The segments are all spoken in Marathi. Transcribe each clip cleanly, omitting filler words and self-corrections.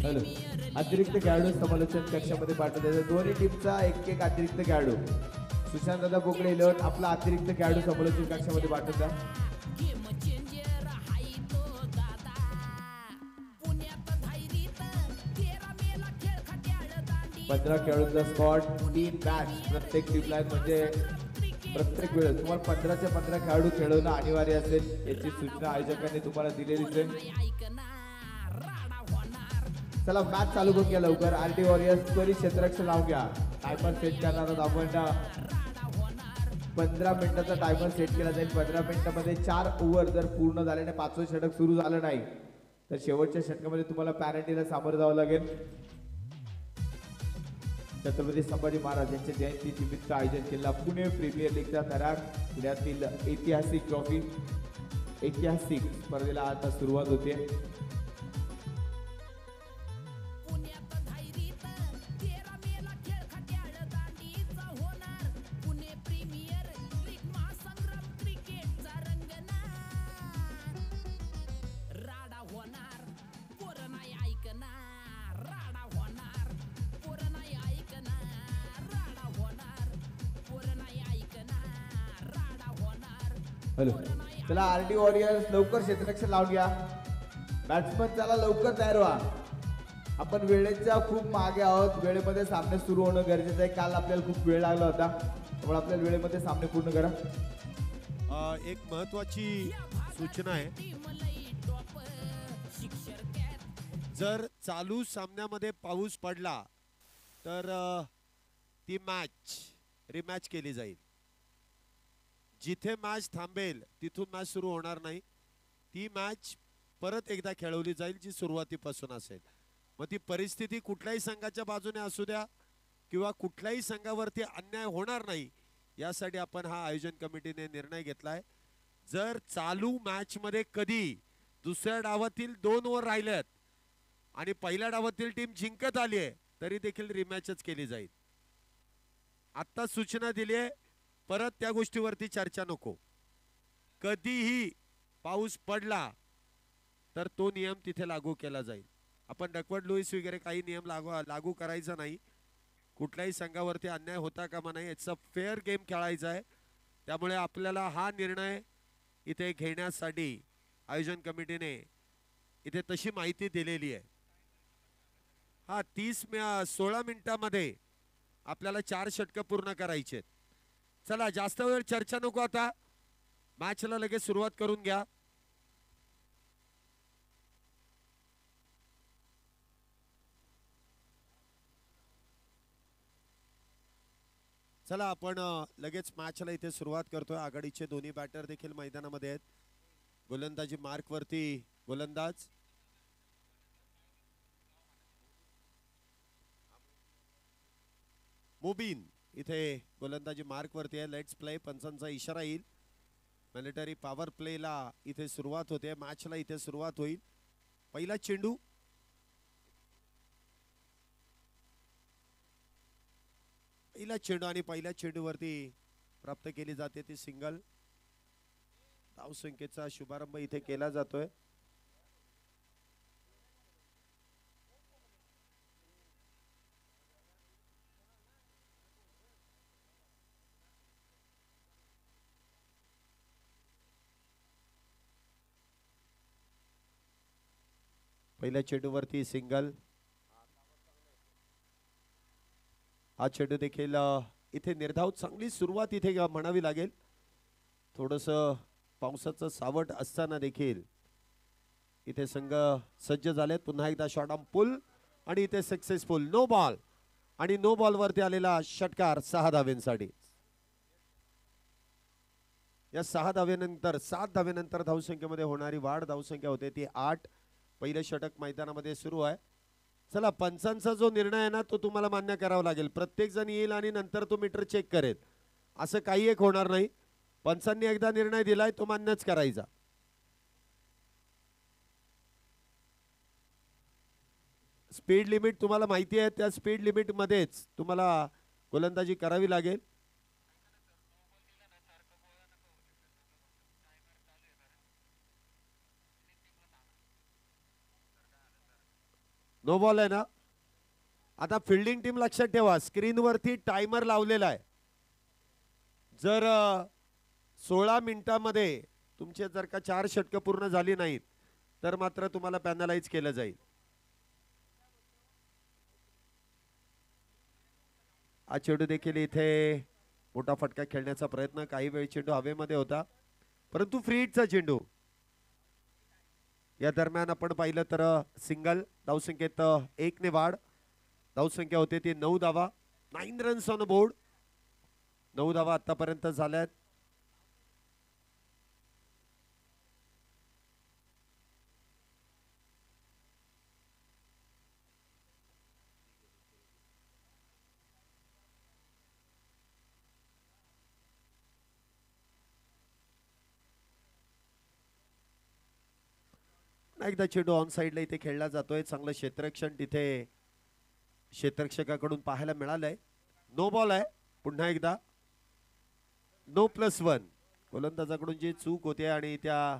हॅलो, अतिरिक्त खेळाडू समालोचन कक्षामध्ये पाठवले. दोन्ही टीमचा एक एक अतिरिक्त खेळाडू. सुशांत दादा बोकडे इलेवन आपला अतिरिक्त खेळाडू समालोचन कक्षामध्ये पाठवून द्या. 15 खेळाडूंचा स्कॉट, 3 मॅच प्रत्येक टीमला म्हणजे प्रत्येक वेळेस तुम्हाला 15च्या 15 खेळाडू खेळवणं अनिवार्य असेल याची सूचना आयोजकांनी तुम्हाला दिलेलीच आहे. चला मॅच चालू करूया लवकर. आरटी वॉरियर्स त्वरित क्षेत्ररक्षण लावून घ्या. टायमर सेट करणार आहोत आपण. 15 मिनिटाचा टायमर सेट केला जाईल. 15 मिनिटामध्ये 4 ओव्हर जर पूर्ण झाले आणि 5वं षटक सुरू झालं नाही तर शेवटच्या षटकामध्ये तुम्हाला पॅनल्टीला सामोरं जावं लागेल. छत्रपती संभाजी महाराज यांच्या जयंती निमित्त आयोजन केलेला पुणे प्रीमियर लीगचा थरार पुण्यातील ऐतिहासिक ट्रॉफी ऐतिहासिक स्पर्धेला आता सुरुवात होते. हॅलो, चला आरटी वॉरियर्स लवकर क्षेत्ररक्षण लावून घ्या. बॅट्समन चला लवकर तयार व्हा. आपण वेळेच्या खूप मागे आहोत. वेळेमध्ये सामने सुरू होणं गरजेचं आहे. काल आपल्याला खूप वेळ लागला होता त्यामुळे आपल्याला वेळेमध्ये सामने पूर्ण करा. एक महत्वाची सूचना आहे. जर चालू सामन्यामध्ये पाऊस पडला तर ती मॅच रिमॅच केली जाईल. जिथे मॅच थांबेल तिथून मॅच सुरू होणार नाही. ती मॅच परत एकदा खेळवली जाईल जी सुरुवातीपासून असेल. मग ती परिस्थिती कुठल्याही संघाच्या बाजूने असू द्या किंवा कुठल्याही संघावरती अन्याय होणार नाही यासाठी आपण हा आयोजन कमिटीने निर्णय घेतलाय. जर चालू मॅच मध्ये कधी दुसऱ्या डावातील 2 ओव्हर राहिलेत आणि पहिल्या डावातील टीम जिंकत आली आहे तरी देखील रिमॅचच केली जाईल. आता सूचना दिली आहे. परत त्या गोष्टीवरती चर्चा नको. कधीही पाऊस पडला तर तो नियम तिथे लागू केला जाईल. आपण डकवर्थ लुईस वगैरे काही नियम लागू करायचा नाही. कुठल्याही संघावरती अन्याय होता कामा नाही. इट्स अ फेअर गेम खेळायचा आहे. त्यामुळे आपल्याला हा निर्णय इथे घेण्यासाठी आयोजन कमिटीने इथे तशी माहिती दिलेली आहे. हा 16 मिनिटांमध्ये आपल्याला 4 षटकं पूर्ण करायचे आहेत. चला जास्त वेळ चर्चा नको. आता मॅचला लगेच सुरुवात करून घ्या. चला आपण लगेच मॅचला इथे सुरुवात करतोय. आघाडीचे दोन्ही बॅटर देखील मैदानामध्ये आहेत. गोलंदाजी मार्क वरती गोलंदाज मुबीन इथे गोलंदाजी मार्क वरती आहे. लेट्स प्ले पंचांचा इशारा येईल. मिलिटरी पॉवर प्लेला इथे सुरुवात होते. मॅचला इथे सुरुवात होईल. पहिला चेंडू आणि पहिल्या चेंडूवरती प्राप्त केली जाते ती सिंगल. धावसंख्येचा शुभारंभ इथे केला जातोय. पहिल्या चेंडूवरती सिंगल. हा चेंडू देखील इथे निर्धाव चांगली सुरुवात इथे म्हणावी लागेल. थोडस पावसाचं सावट असताना देखील इथे संघ सज्ज झालेत. पुन्हा एकदा शॉट ऑन पुल आणि इथे सक्सेसफुल. नो बॉल आणि नो बॉल वरती आलेला षटकार 6 धावेंसाठी. या 6 धावेनंतर 7 धावेनंतर धावसंख्येमध्ये होणारी वाढ धावसंख्या होते ती 8. पहिलं षटक मैदानामध्ये सुरू आहे. चला पंचांचा जो निर्णय आहे ना तो तुम्हाला मान्य करावा लागेल. प्रत्येक जण येईल आणि नंतर तो मीटर चेक करेल. असं काही एक होणार नाही. पंचांनी एकदा निर्णय दिलाय तो मान्यच करायचा. स्पीड लिमिट तुम्हाला माहिती आहे. त्या स्पीड लिमिट मध्येच तुम्हाला गोलंदाजी करावी लागेल. नो बॉल आहे ना. आता फिल्डिंग टीम लक्षात ठेवा, स्क्रीनवरती टायमर लावलेला आहे. जर 16 मिनिटांमध्ये तुमचे जर का 4 षटकं पूर्ण झाली नाहीत तर मात्र तुम्हाला पॅनलाइज केलं जाईल. हा चेंडू देखील इथे मोठा फटका खेळण्याचा प्रयत्न, काही वेळ चेंडू हवेमध्ये होता परंतु फ्री हिटचा चेंडू. या दरम्यान आपण पाहिलं तर सिंगल, धावसंख्येत 1 ने वाढ. धावसंख्या होते ती 9 धावा, 9 रन्स ऑन बोर्ड. 9 धावा आतापर्यंत झाल्यात. एकदा चेंडू ऑन साइडला इथे खेळला जातोय. चांगलं क्षेत्ररक्षण तिथे क्षेत्ररक्षकाकडून पाहायला मिळालंय. नो बॉल आहे. पुन्हा एकदा नो +1. गोलंदाजाकडून जी चूक होते आणि त्या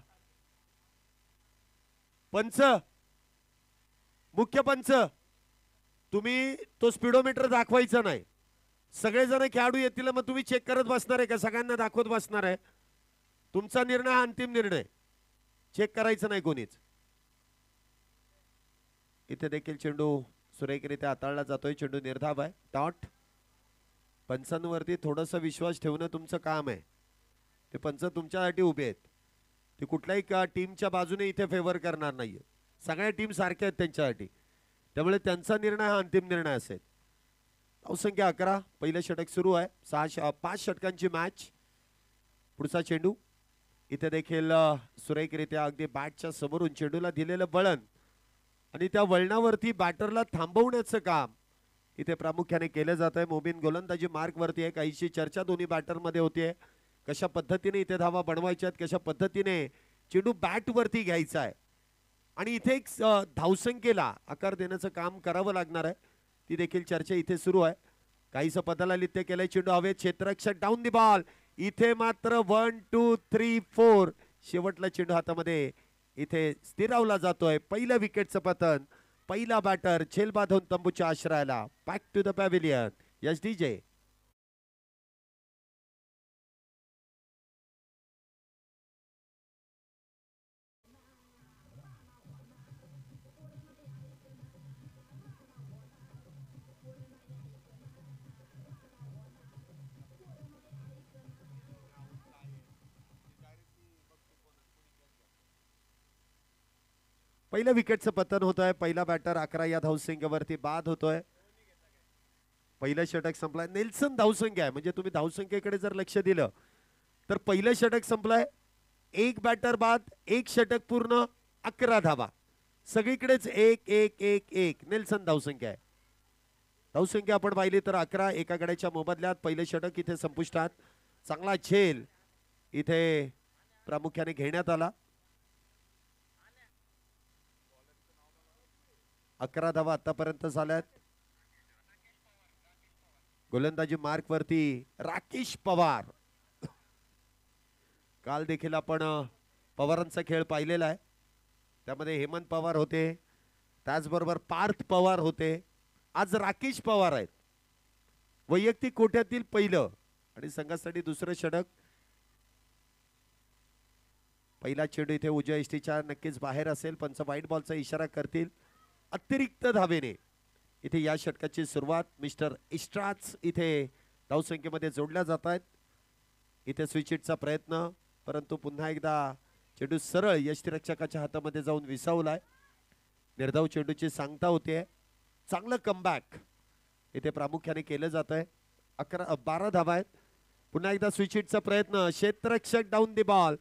पंच, मुख्य पंच, तुम्ही तो स्पीडोमीटर दाखवायचा नाही. सगळेजण खेळाडू येतील मग तुम्ही चेक करत बसणार आहे का सगळ्यांना दाखवत बसणार आहे? तुमचा निर्णय हा अंतिम निर्णय, चेक करायचं नाही कोणीच. इथे देखील चेंडू सुरेखरित्या हाताळला जातोय. चेंडू निर्धाव आहे. डॉट. पंचांवरती थोडासा विश्वास ठेवणं तुमचं काम आहे. ते पंच तुमच्यासाठी उभे आहेत. ते कुठल्याही टीमच्या बाजूने इथे फेवर करणार नाहीये. सगळ्या टीम सारख्या आहेत त्यांच्यासाठी, त्यामुळे त्यांचा निर्णय हा अंतिम निर्णय असेल. धावसंख्या 11. पहिलं षटक सुरू आहे. 5 षटकांची मॅच. पुढचा चेंडू इथे देखील सुरेखरित्या अगदी बॅटच्या समोरून चेंडूला दिलेलं वळण आणि त्या वळणावरती बॅटरला थांबवण्याचं काम इथे प्रामुख्याने केलं जात आहे. मोबिन गोलंदाजी मार्कवरती आहे. काहीशी चर्चा दोन्ही बॅटरमध्ये होतीये. कशा पद्धतीने इथे धावा बनवायच्या आहेत, कशा पद्धतीने चेंडू बॅटवरती घ्यायचा आहे आणि इथे एक धावसंख्येला आकार देण्याचं काम करावं लागणार आहे. ती देखील चर्चा इथे सुरू आहे. काहीसं पदाला लित्य केलंय. चेंडू हवेत, क्षेत्ररक्षक डाऊन दी बॉल. इथे मात्र 1 2 3 4 शेवटला चेंडू हातामध्ये इथे स्थिरावला जातोय. पहिलं विकेटचं पतन. पहिला बॅटर झेल बांधून तंबूच्या आश्रयाला. Back to the pavilion. Yes DJ. पहिल्या विकेटचं पतन होतंय. पहिला बॅटर 11 या धावसंख्येवरती बाद होतोय. पहिलं षटक संपलाय. नेल्सन धावसंख्या आहे, म्हणजे तुम्ही धावसंख्येकडे जर लक्ष दिलं तर पहिलं षटक संपलाय. एक बॅटर बाद, एक षटक पूर्ण, 11 धावा. सगळीकडेच 1 1 1 1 नेल्सन धावसंख्या आहे. धावसंख्या आपण पाहिली तर 11 एका गड्याच्या मोबदल्यात. पहिलं षटक इथे संपुष्टात. चांगला झेल इथे प्रामुख्याने घेण्यात आला. 11 धावा आतापर्यंत झाल्यात. गोलंदाजी मार्क वरती राकेश पवार. काल देखील आपण पवारांचा खेळ पाहिलेला आहे. त्यामध्ये हेमंत पवार होते, त्याचबरोबर पार्थ पवार होते. आज राकेश पवार आहेत. वैयक्तिक कोट्यातील पहिलं आणि संघासाठी दुसरं षटक. पहिला चेंडू इथे उजव्या इष्टीच्या नक्कीच बाहेर असेल. पंच व्हाईट बॉलचा इशारा करतील. अतिरिक्त धावेने इथे या षटकाची सुरुवात. मिस्टर इस्ट्राच इथे धावसंख्येमध्ये जोडल्या जात आहेत. इथे स्विचिटचा प्रयत्न, परंतु पुन्हा एकदा चेंडू सरळ यष्टीरक्षकाच्या हातामध्ये जाऊन विसावलाय. निर्धाव चेंडूची सांगता होते. चांगलं कमबॅक इथे प्रामुख्याने केलं जात आहे. 12 धावा आहेत. पुन्हा एकदा स्विचिटचा प्रयत्न. क्षेत्ररक्षक डाऊन दी बॉल.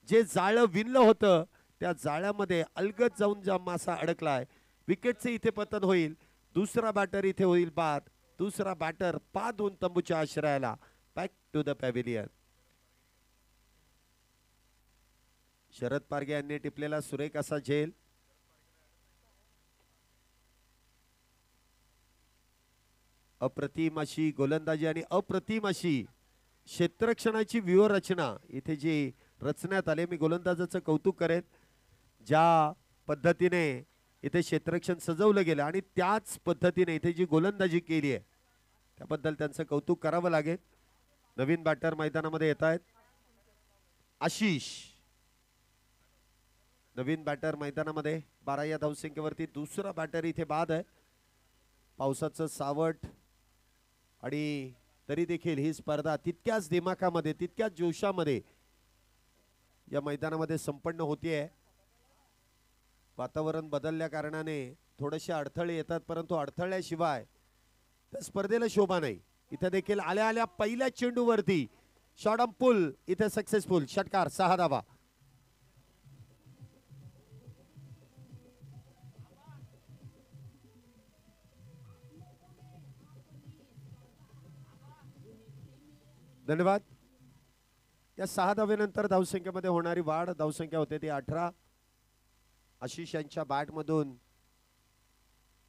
जे जाळं विणलं होतं त्या जाळ्यामध्ये अलगद जाऊन जा मासा अडकलाय. विकेटचे इथे पतन होईल. दुसरा बॅटर इथे होईल बाद. दुसरा बॅटर बाद होऊन तंबूच्या आश्रयाला. Back to the pavilion. Sharad Parge यांनी टिपलेला सुरेख असा झेल. अप्रतिम अशी गोलंदाजी आणि अप्रतिम अशी क्षेत्ररक्षणाची व्यूहरचना इथे जी रचण्यात आली. मी गोलंदाजाचं कौतुक करेन. ज्या पद्धतीने इथे क्षेत्ररक्षण सजवलं गेलं आणि त्याच पद्धतीने इथे जी गोलंदाजी केली आहे त्याबद्दल त्यांचं कौतुक करावं लागेल. नवीन बॅटर मैदानामध्ये येत आहेत. आशिष नवीन बॅटर मैदानामध्ये 12 या धावसंख्येवरती. दुसरा बॅटर इथे बाद आहे. पावसाचं सावट आणि तरी देखील ही स्पर्धा तितक्याच दिमाखामध्ये तितक्याच जोशामध्ये या मैदानामध्ये संपन्न होतीये. वातावरण बदलल्या कारणाने थोडेसे अडथळे येतात परंतु अडथळ्याशिवाय त्या स्पर्धेला शोभा नाही. इथे देखील आल्या आल्या पहिल्या चेंडूवरती शॉट ऑन पुल इथे सक्सेसफुल. षटकार 6 धावा. धन्यवाद. या 6 धावेनंतर धावसंख्येमध्ये होणारी वाढ धावसंख्या होते ती 18. आशिष यांच्या बॅट मधून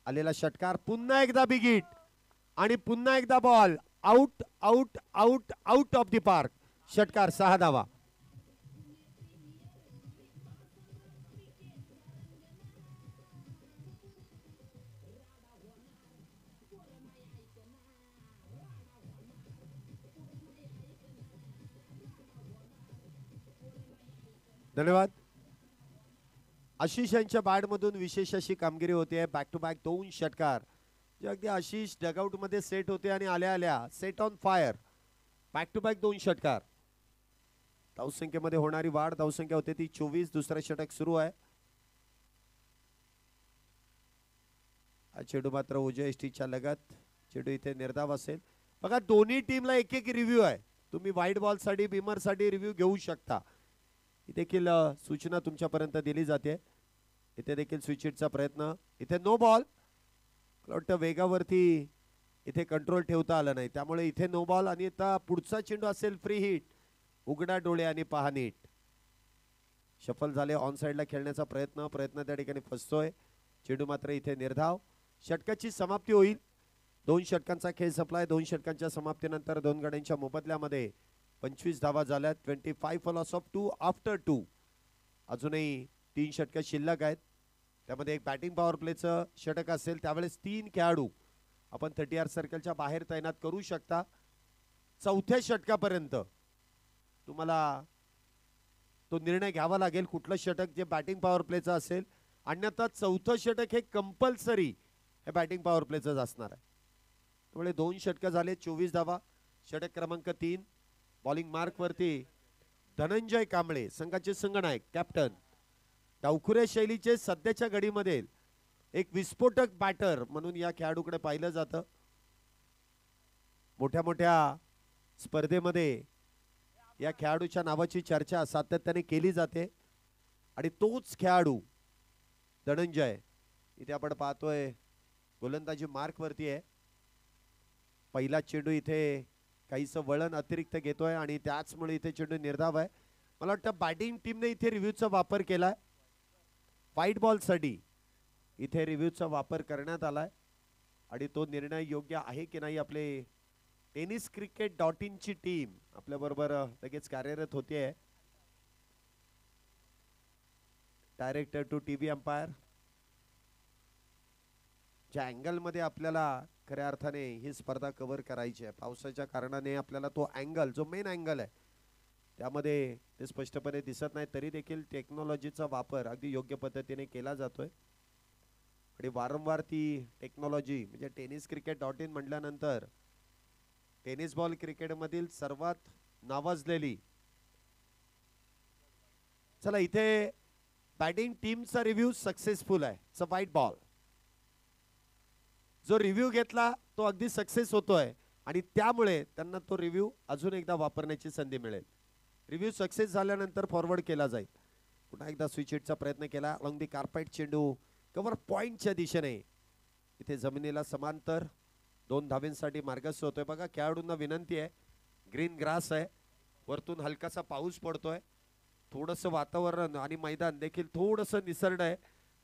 आलेला षटकार पुन्हा एकदा बिग हिट आणि पुन्हा एकदा ball out out out out of the park. षटकार 6 धावा. धन्यवाद. आशिष यांच्या बॅटमधून विशेष अशी कामगिरी होते. बॅक टू बॅक 2 षटकार जे अगदी आशिष डगआउट मध्ये सेट होते आणि आल्या आल्या set on fire. Back to back 2 षटकार. धावसंख्येमध्ये होणारी वाढ धावसंख्या होते ती 24. दुसरा षटक सुरू आहे. हा चेंडू मात्र उजव्या एसटीच्या लगत. चेंडू इथे निर्धाव असेल. बघा दोन्ही टीमला एक एक रिव्ह्यू आहे. तुम्ही व्हाईट बॉल साठी बिमर साठी रिव्ह्यू घेऊ शकता. इथे देखील सूचना तुमच्यापर्यंत दिली जाते. इथे देखील स्विचिटचा प्रयत्न. इथे नो बॉल. वाटतं वेगावरती इथे कंट्रोल ठेवता आला नाही त्यामुळे इथे नो बॉल. आणि आता पुढचा चेंडू असेल फ्री हिट. उघडा डोळे आणि पहा नीट. शफल झाले. ऑन साइडला खेळण्याचा प्रयत्न त्या ठिकाणी फसतोय. चेंडू मात्र इथे निर्धाव. षटकाची समाप्ती होईल. 2 षटकांचा खेळ संपलाय. 2 षटकांच्या समाप्तीनंतर 2 गड्यांच्या मोबदल्यामध्ये 25 धावा झाल्यात. 25 फॉर लॉस ऑफ 2 आफ्टर 2. अजूनही 3 षटक शिल्लक आहेत. त्यामध्ये एक बॅटिंग पॉवर प्लेचं षटक असेल त्यावेळेस 3 खेळाडू आपण 30 सर्कलच्या बाहेर तैनात करू शकता. 4थ्या षटकापर्यंत तुम्हाला तो निर्णय घ्यावा लागेल कुठलं षटक जे बॅटिंग पॉवर प्लेचं असेल. अन्यथा 4थं षटक हे कंपल्सरी हे बॅटिंग पॉवर प्लेचंच असणार आहे. त्यामुळे 2 षटक झाले. 24 धावा. षटक क्रमांक 3. बॉलिंग मार्क वरती धनंजय कांबळे संघाचे संघनायक कॅप्टन. डावखुऱ्या शैलीचे सध्याच्या घडीमध्ये एक विस्फोटक बॅटर म्हणून या खेळाडूकडे पाहिलं जातं. मोठ्या मोठ्या स्पर्धेमध्ये या खेळाडूच्या नावाची चर्चा सातत्याने केली जाते आणि तोच खेळाडू धनंजय इथे आपण पाहतोय गोलंदाजी मार्क वरती आहे. पहिला चेंडू इथे काहीसं वळण अतिरिक्त घेतोय आणि त्याचमुळे इथे चेंडू निर्धाव आहे. मला वाटतं बॅटिंग टीमने इथे रिव्ह्यूचा वापर केलाय. व्हाईट बॉल साठी इथे रिव्ह्यूचा वापर करण्यात आलाय आणि तो निर्णय योग्य आहे की नाही आपले tenniscricket.in ची टीम आपल्या बरोबर लगेच कार्यरत होते. डायरेक्टर टू टीव्ही अंपायर ज्या अँगल मध्ये आपल्याला खऱ्या अर्थाने ही स्पर्धा कव्हर करायची आहे पावसाच्या कारणाने आपल्याला तो अँगल जो मेन अँगल आहे त्यामध्ये ते स्पष्टपणे दिसत नाही. तरी देखील टेक्नॉलॉजीचा वापर अगदी योग्य पद्धतीने केला जातोय आणि वारंवार ती टेक्नॉलॉजी म्हणजे tenniscricket.in म्हटल्यानंतर टेनिस बॉल क्रिकेट मधील सर्वात नावाजलेली. चला इथे बॅटिंग टीमचा रिव्ह्यू सक्सेसफुल आहे. It's a white ball. जो रिव्ह्यू घेतला तो अगदी सक्सेस होतोय आणि त्यामुळे त्यांना तो रिव्ह्यू अजून एकदा वापरण्याची संधी मिळेल. रिव्ह्यू सक्सेस झाल्यानंतर फॉरवर्ड केला जाईल. पुन्हा एकदा स्विच हिटचा प्रयत्न केला. अलॉंग दी कार्पेट चेंडू कव्हर पॉइंटच्या दिशेने इथे जमिनीला समांतर 2 धावेंसाठी मार्गस्थ होतोय. बघा खेळाडूंना विनंती आहे. ग्रीन ग्रास आहे. वरतून हलकासा पाऊस पडतोय. थोडंसं वातावरण आणि मैदान देखील थोडंसं निसरड आहे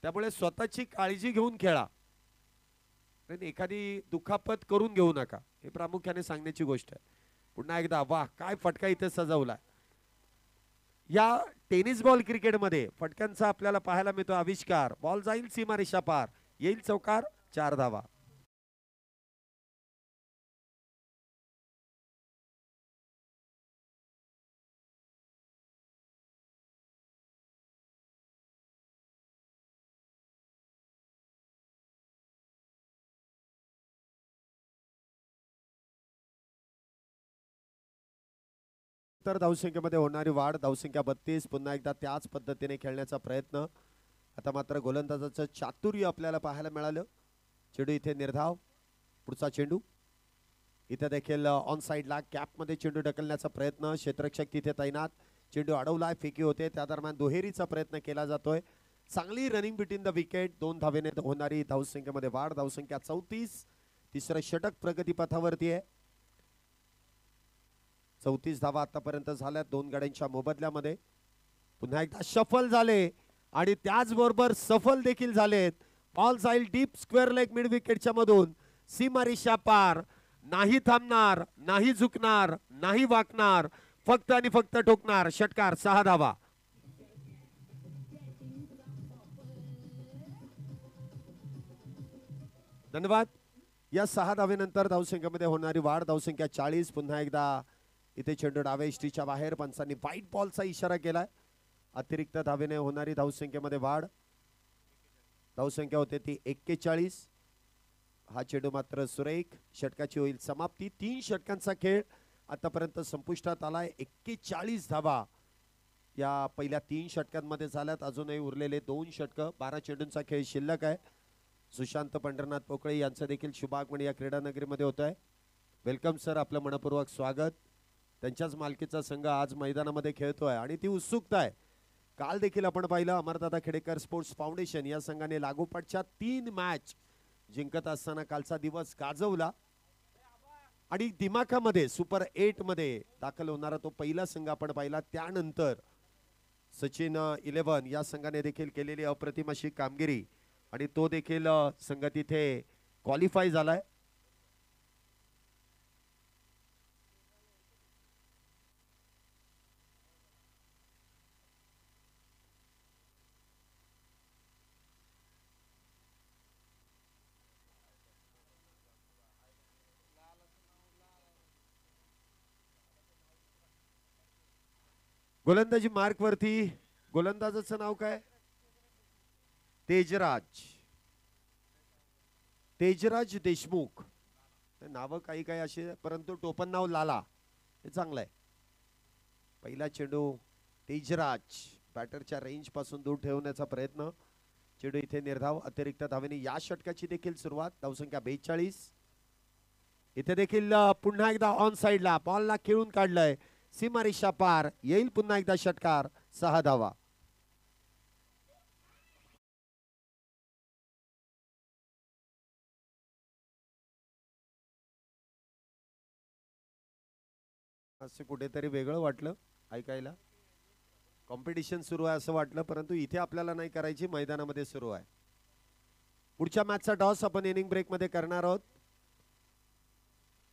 त्यामुळे स्वतःची काळजी घेऊन खेळा. एखादी दुखापत करून घेऊ नका हे प्रामुख्याने सांगण्याची गोष्ट आहे. पुन्हा एकदा वाह काय फटका इथे सजवला. या टेनिस बॉल क्रिकेटमध्ये फटक्यांचा आपल्याला पाहायला मिळतो आविष्कार. बॉल जाईल सीमारेषा पार, येईल चौकार, 4 धावा. तर धावसंख्येमध्ये होणारी वाढ, धावसंख्या 32. पुन्हा एकदा त्याच पद्धतीने खेळण्याचा प्रयत्न. आता मात्र गोलंदाजाचं चातुर्य आपल्याला पाहायला मिळालं. चेंडू इथे निर्धाव, पुढचा चेंडू इथे देखील ऑन साइडला कॅपमध्ये चेंडू ढकलण्याचा प्रयत्न. क्षेत्ररक्षक तिथे तैनात, चेंडू अडवलाय, फेकी होते, त्या दरम्यान दुहेरीचा प्रयत्न केला जातोय. चांगली रनिंग बिटवीन द विकेट. 2 धावेने होणारी धावसंख्येमध्ये वाढ, धावसंख्या 34. तिसरं षटक प्रगतीपथावरती आहे. 34 धावा आतापर्यंत झाल्या 2 गाड्यांच्या मोबदल्यामध्ये. पुन्हा एकदा शफल झाले आणि त्याचबरोबर सफल देखील झालेत. बॉल जाईल डीप स्क्वेअर लेग मिड विकेटच्या मधून, सीमारेषा पार. नाही थांबणार, नाही झुकणार, नाही वाकणार, फक्त आणि फक्त ठोकणार. षटकार, 6 धावा. धन्यवाद. या 6 धावेनंतर धावसंख्येमध्ये होणारी वाढ, धावसंख्या 40. पुन्हा एकदा इथे चेंडू डाव्या इष्टीच्या बाहेर, पंचांनी व्हाईट बॉलचा इशारा केलाय. अतिरिक्त धावेने होणारी धावसंख्येमध्ये वाढ, धावसंख्या होते ती 41. हा चेंडू मात्र सुरेख, षटकाची होईल समाप्ती. 3 षटकांचा खेळ आतापर्यंत संपुष्टात आलाय. 41 धावा या पहिल्या 3 षटकांमध्ये झाल्यात. अजूनही उरलेले 2 षटक, 12 चेंडूंचा खेळ शिल्लक आहे. सुशांत पंढरनाथ पोकळे यांचं देखील शुभागमन या क्रीडा नगरीमध्ये होत आहे. वेलकम सर, आपलं मनपूर्वक स्वागत. त्यांच्याच मालकीचा संघ आज मैदानामध्ये खेळतोय आणि ती उत्सुकता आहे. काल देखील आपण पाहिलं अमरदादा खेडेकर स्पोर्ट्स फाउंडेशन या संघाने लागोपाठच्या 3 मॅच जिंकत असताना कालचा दिवस गाजवला आणि दिमाखामध्ये सुपर 8 मध्ये दाखल होणारा तो पहिला संघ आपण पाहिला. त्यानंतर सचिन 11 या संघाने देखील केलेली अप्रतिम अशी कामगिरी आणि तो देखील संघ तिथे क्वालिफाय झालाय. गोलंदाजी मार्क वरती गोलंदाजाचं नाव काय? तेजराज देशमुख. नाव काही काही असे, परंतु टोपण नाव लाला, हे चांगलं आहे. पहिला चेंडू तेजराज बॅटरच्या रेंज पासून दूर ठेवण्याचा प्रयत्न. चेंडू इथे निर्धाव, अतिरिक्त धावेने या षटकाची देखील सुरुवात. धावसंख्या 42. इथे देखील पुन्हा एकदा ऑन साइडला बॉलला खेळून काढलंय, सीमारेषा पार, येईल पुन्हा एकदा षटकार, 6 धावा. असं कुठेतरी वेगळं वाटलं ऐकायला. कॉम्पिटिशन सुरू आहे असं वाटलं, परंतु इथे आपल्याला नाही करायची, मैदानामध्ये सुरू आहे. पुढच्या मॅचचा टॉस आपण इनिंग ब्रेक मध्ये करणार आहोत.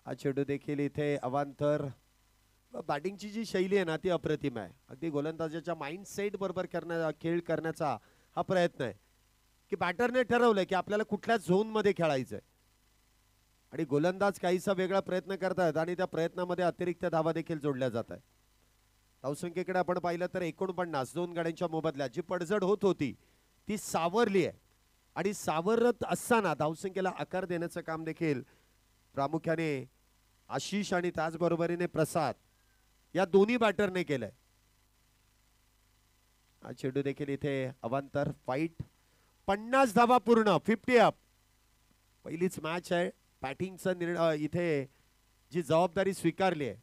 हा चेंडू देखील इथे अवांतर. बॅटिंगची जी शैली आहे ना ती अप्रतिम आहे. अगदी गोलंदाजाच्या माइंडसेट बरोबर खेळ करण्याचा हा प्रयत्न आहे की बॅटरने ठरवलंय की आपल्याला कुठल्या झोन मध्ये खेळायचंय आणि गोलंदाज काहीसा वेगळा प्रयत्न करतात आणि त्या प्रयत्नामध्ये अतिरिक्त धावा देखील जोडल्या जात आहेत. धावसंख्येकडे आपण पाहिलं तर 49, 2 गाड्यांच्या मोबदल्यात जी पडझड होत होती ती सावरली आहे आणि सावरत असताना धावसंख्येला आकार देण्याचं काम देखील प्रामुख्याने आशिष आणि त्याचबरोबरीने प्रसाद या दोन्ही बॅटरने केलंय. हा चेंडू देखील इथे अवांतर, फाईट. 50 धावा पूर्ण, 50 अप. पहिलीच मॅच आहे. बॅटिंगचा निर्णय इथे जी जबाबदारी स्वीकारली आहे.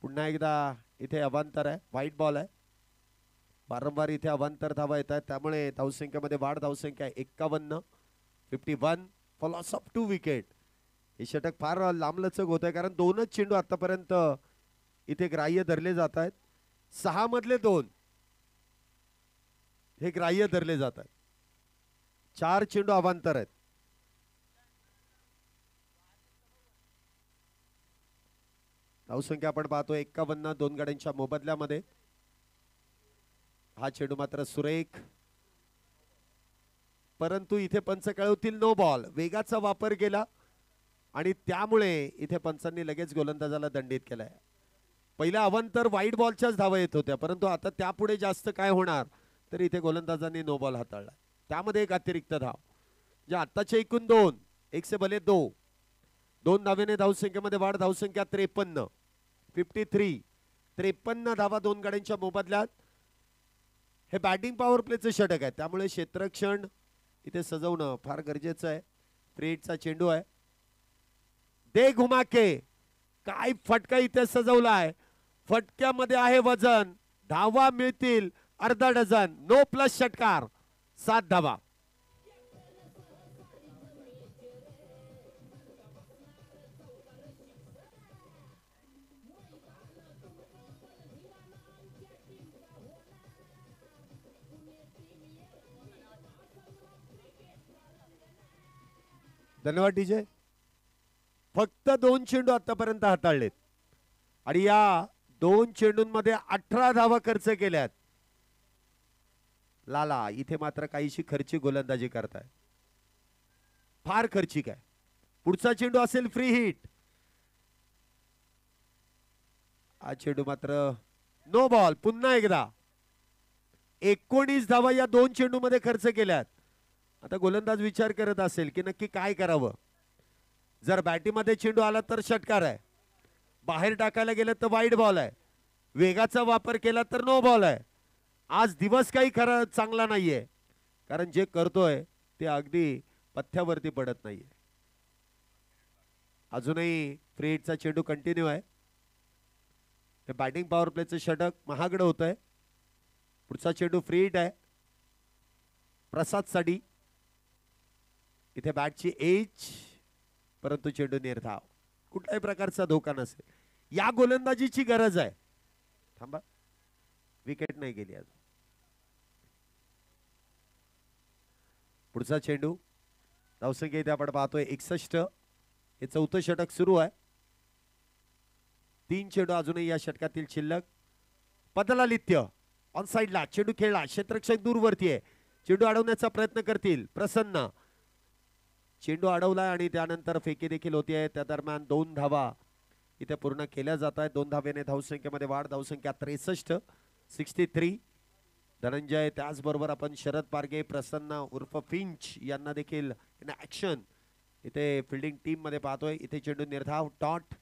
पुन्हा एकदा इथे अवांतर आहे, व्हाईट बॉल आहे. वारंवार इथे अवांतर धावा येत आहेत, त्यामुळे धावसंख्येमध्ये वाढ. धावसंख्या 51, 51 फॉर लॉस ऑफ 2 विकेट. हे षटक फार लांबलचक होत आहे कारण 2च चेंडू आतापर्यंत इथे ग्राह्य धरले जात आहेत. 6 मधले 2 हे ग्राह्य धरले जात आहेत. 4 चेंडू अवांतर आहेत. धावसंख्या आपण पाहतो 51 दोन गाड्यांच्या मोबदल्यामध्ये. हा चेंडू मात्र सुरेख, परंतु इथे पंच कळवतील नो बॉल. वेगाचा वापर केला आणि त्यामुळे इथे पंचांनी लगेच गोलंदाजाला दंडित केलाय. पहिल्या अवांतर वाईट बॉलच्याच धावा येत होत्या, परंतु आता त्यापुढे जास्त काय होणार, तर इथे गोलंदाजांनी नो बॉल हाताळला. त्यामध्ये एक अतिरिक्त धाव, जे आताचे एकूण 2, 1 से भले 2. 2 धावेने धावसंख्येमध्ये वाढ. धावसंख्या 53, 53. 53 धावा दोन गाड्यांच्या मोबदल्यात. हे बॅटिंग पॉवर प्लेचं षटक आहे, त्यामुळे क्षेत्ररक्षण इथे सजवणं फार गरजेचं आहे. फ्री हिटचा चेंडू आहे. दे घुमाके, काय फटका इथे सजवलाय. फटक्यामध्ये आहे वजन. धावा मिळतील अर्धा डझन. नो प्लस षटकार, 7 धावा. धन्यवाद डीजे. फक्त 2 चेंडू आतापर्यंत हाताळलेत आणि या 2 चेंडूंमध्ये 18 धावा खर्च केल्यात. लाला इथे मात्र काहीशी खर्चिक गोलंदाजी करताय, फार खर्चिक आहे. पुढचा चेंडू असेल फ्री हिट. हा चेंडू मात्र नो बॉल. पुन्हा एकदा 19 धावा या 2 चेंडू मध्ये खर्च केल्यात. आता गोलंदाज विचार करत असेल की नक्की काय करावं. जर बॅटीमध्ये चेंडू आला तर षटकार आहे, बाहेर टाकायला गेलं तर वाईड बॉल आहे, वेगाचा वापर केला तर नो बॉल आहे. आज दिवस काही खरा चांगला नाहीये, कारण जे करतोय ते अगदी पथ्यावरती पडत नाहीये. अजूनही फ्री हिटचा चेंडू कंटिन्यू आहे. हे बॅटिंग पॉवर प्लेचं षटक महागडं होत आहे. पुढचा चेंडू फ्री हिट आहे. प्रसाद साडी इथे बॅटची एज, परंतु चेंडू निर्धाव. कुठल्याही प्रकारचा धोका नसेल. या गोलंदाजीची गरज आहे. थांबा, विकेट नाही गेली अजून. पुढचा चेंडू. धावसंख्या इथे आपण पाहतोय 61. हे 4थं षटक सुरू आहे. 3 चेंडू अजूनही या षटकातील शिल्लक. पदलालित्य ऑन साइडला चेंडू खेळला. क्षेत्ररक्षक दूरवरती आहे. चेंडू अडवण्याचा प्रयत्न करतील प्रसन्न. चेंडू अडवलाय आणि त्यानंतर फेकी देखील होतीये. त्या दरम्यान 2 धावा इथे पूर्ण केल्या जात आहेत. 2 धावेने धावसंख्येमध्ये वाढ. धावसंख्या 63, 63. धनंजय, त्याचबरोबर आपण शरद पारगे, प्रसन्न उर्फ फिंच यांना देखील इन ऍक्शन इथे फिल्डिंग टीम मध्ये पाहतोय. इथे चेंडू निर्धाव टॉट.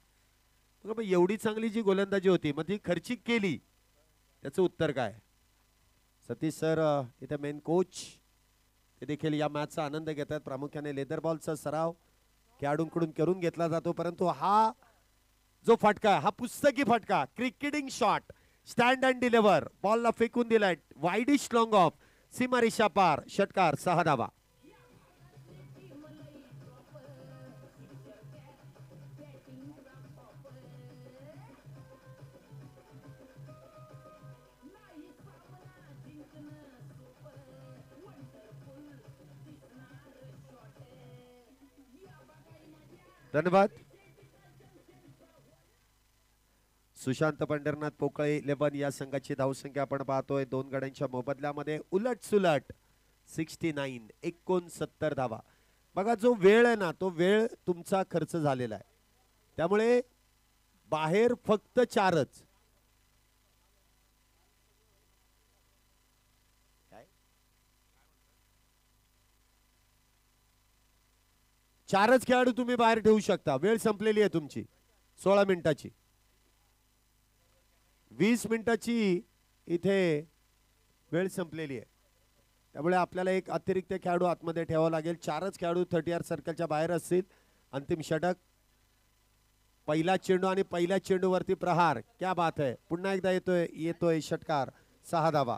एवढी चांगली जी गोलंदाजी होती मग ती खर्चिक केली, त्याचं उत्तर काय. सतीश सर इथे मेन कोच, ते देखील या मॅचचा आनंद घेतात. प्रामुख्याने लेदर बॉलचा सराव खेळाडूंकडून करून घेतला जातो, परंतु हा जो फटका आहे हा पुस्तकी फटका, cricketing shot, stand and deliver. बॉलला फेकून दिलाय वाईडिश लॉंग ऑफ, सीमारेषा पार. षटकार, 6 धावा. धन्यवाद. सुशांत पंढरनाथ पोकळे 11 या संघाची धावसंख्या आपण पाहतोय 2 गड्यांच्या मोबदल्यामध्ये. उलट सुलट 69, 69 धावा. बघा जो वेळ आहे ना, तो वेळ तुमचा खर्च झालेला आहे. त्यामुळे बाहेर फक्त 4च. चारच खेळाडू तुम्ही बाहेर ठेवू शकता. वेळ संपलेली आहे तुमची. 16 मिनिटाची, 20 मिनिटाची इथे वेळ संपलेली आहे. त्यामुळे आपल्याला एक अतिरिक्त खेळाडू आतमध्ये ठेवावा लागेल. 4च खेळाडू 30 सर्कलच्या बाहेर असतील. अंतिम षटक. पहिला चेंडू आणि पहिल्या चेंडूवरती प्रहार. क्या बात आहे. पुन्हा एकदा येतोय षटकार. 6 धावा.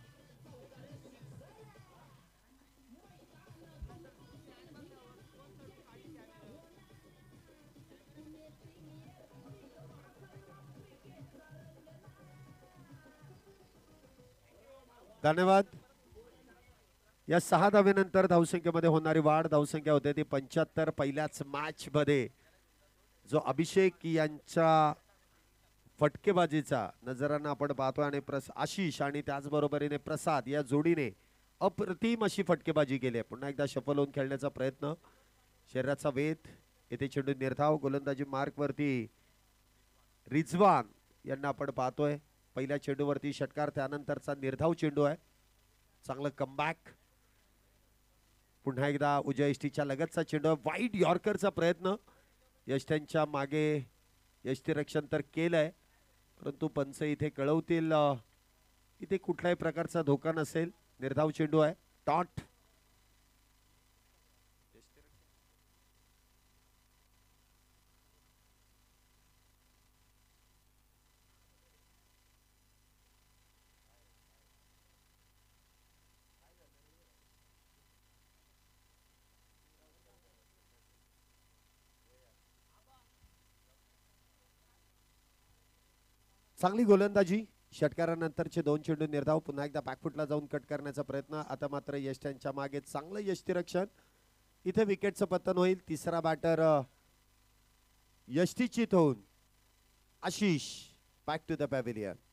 धन्यवाद. या 6 धावेनंतर धावसंख्येमध्ये होणारी वाढ. धावसंख्या होते ती 75. पहिल्याच मॅच मध्ये जो अभिषेक यांच्या फटकेबाजीचा नजरानं आपण पाहतोय आणि आशिष आणि त्याचबरोबरीने प्रसाद या जोडीने अप्रतिम अशी फटकेबाजी केली आहे. पुन्हा एकदा शफल होऊन खेळण्याचा प्रयत्न, शरीराचा वेध, येथे चेंडू निर्धाव, गोलंदाजी मार्क वरती रिजवान यांना आपण पाहतोय. पहिल्या चेंडूवरती षटकार, त्यानंतरचा निर्धाव चेंडू आहे. चांगलं कमबॅक. पुन्हा एकदा उजव्या यष्टीच्या लगतचा चेंडू, वाईड यॉर्करचा प्रयत्न, यष्ट्यांच्या मागे यष्टीरक्षण तर केलंय, परंतु पंच इथे कळवतील इथे कुठल्याही प्रकारचा धोका नसेल. निर्धाव चेंडू आहे. टॉट. चांगली गोलंदाजी. षटकारानंतरचे 2 चेंडू निर्धाव. पुन्हा एकदा बॅकफुटला जाऊन कट करण्याचा प्रयत्न. आता मात्र यष्ट्यांच्या मागे चांगलं यष्टीरक्षण. इथे विकेटचं पतन होईल. तिसरा बॅटर यष्टीचित होऊन Ashish back to the pavilion.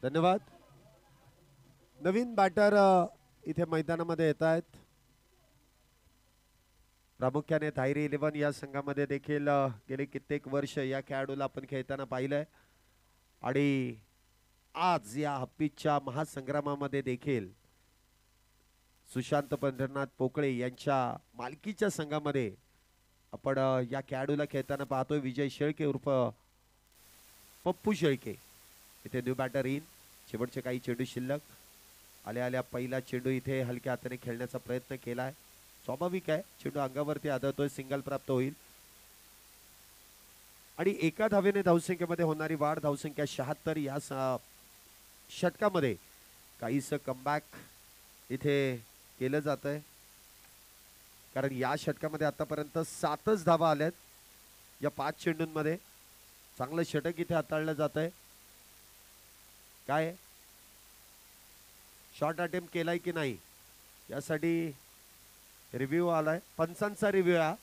धन्यवाद. नवीन बॅटर इथे मैदानामध्ये येत आहेत. प्रामुख्याने धायरी 11 या संघामध्ये देखील गेले कित्येक वर्ष या खेळाडूला आपण खेळताना पाहिलंय आणि आज या हप्पीच्या महासंग्रामामध्ये देखील सुशांत पंढरनाथ पोकळे यांच्या मालकीच्या संघामध्ये आपण या खेळाडूला खेळताना पाहतोय. विजय शेळके उर्फ पप्पू शेळके इथे न्यू बॅटर इन. शेवटचे काही चेंडू शिल्लक. आल्या आल्या पहिला चेंडू इथे हलक्या हाताने खेळण्याचा प्रयत्न केलाय. स्वाभाविक आहे, चेंडू अंगावरती आदळतोय, सिंगल प्राप्त होईल. आणि एका धावेने धावसंख्येमध्ये होणारी वाढ, धावसंख्या 76. या षटकामध्ये काहीसं कमबॅक इथे केलं जात आहे, कारण या षटकामध्ये आतापर्यंत 7च धावा आल्यात या 5 चेंडूंमध्ये. चांगलं षटक इथे हाताळलं जात आहे. काय शॉर्ट अटेम्प्ट केलाय की नाही यासाठी रिव्ह्यू आलाय. पंचांचा रिव्ह्यू आहे.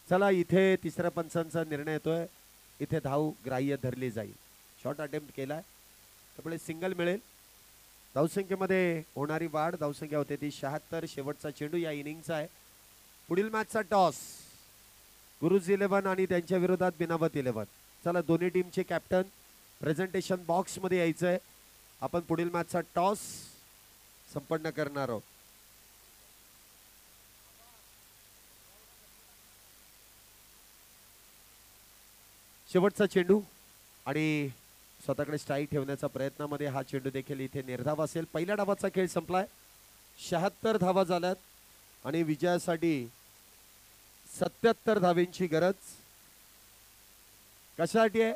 चला इथे तिसऱ्या पंचांचा निर्णय येतोय. इथे धाव ग्राह्य धरली जाईल. शॉर्ट अटेम्प्ट केलाय त्यामुळे सिंगल मिळेल. धावसंख्येमध्ये होणारी वाढ, धावसंख्या होते ती 76. शेवटचा चेंडू या इनिंगचा आहे. पुढील मॅचचा टॉस गुरुज 11 आणि त्यांच्या विरोधात बिनावत 11. चला दोन्ही टीमचे कॅप्टन प्रेझेंटेशन बॉक्स मध्ये यायचंय. आपण पुढील मॅचचा टॉस संपन्न करणार आहोत. शेवटचा चेंडू आणि स्वतःकडे स्ट्राईक ठेवण्याचा प्रयत्नामध्ये हा चेंडू देखील इथे निर्धाव असेल. पहिल्या डावाचा खेळ संपलाय. 76 धावा झाल्यात आणि विजयासाठी 77 धावेंची गरज. कशासाठी आहे?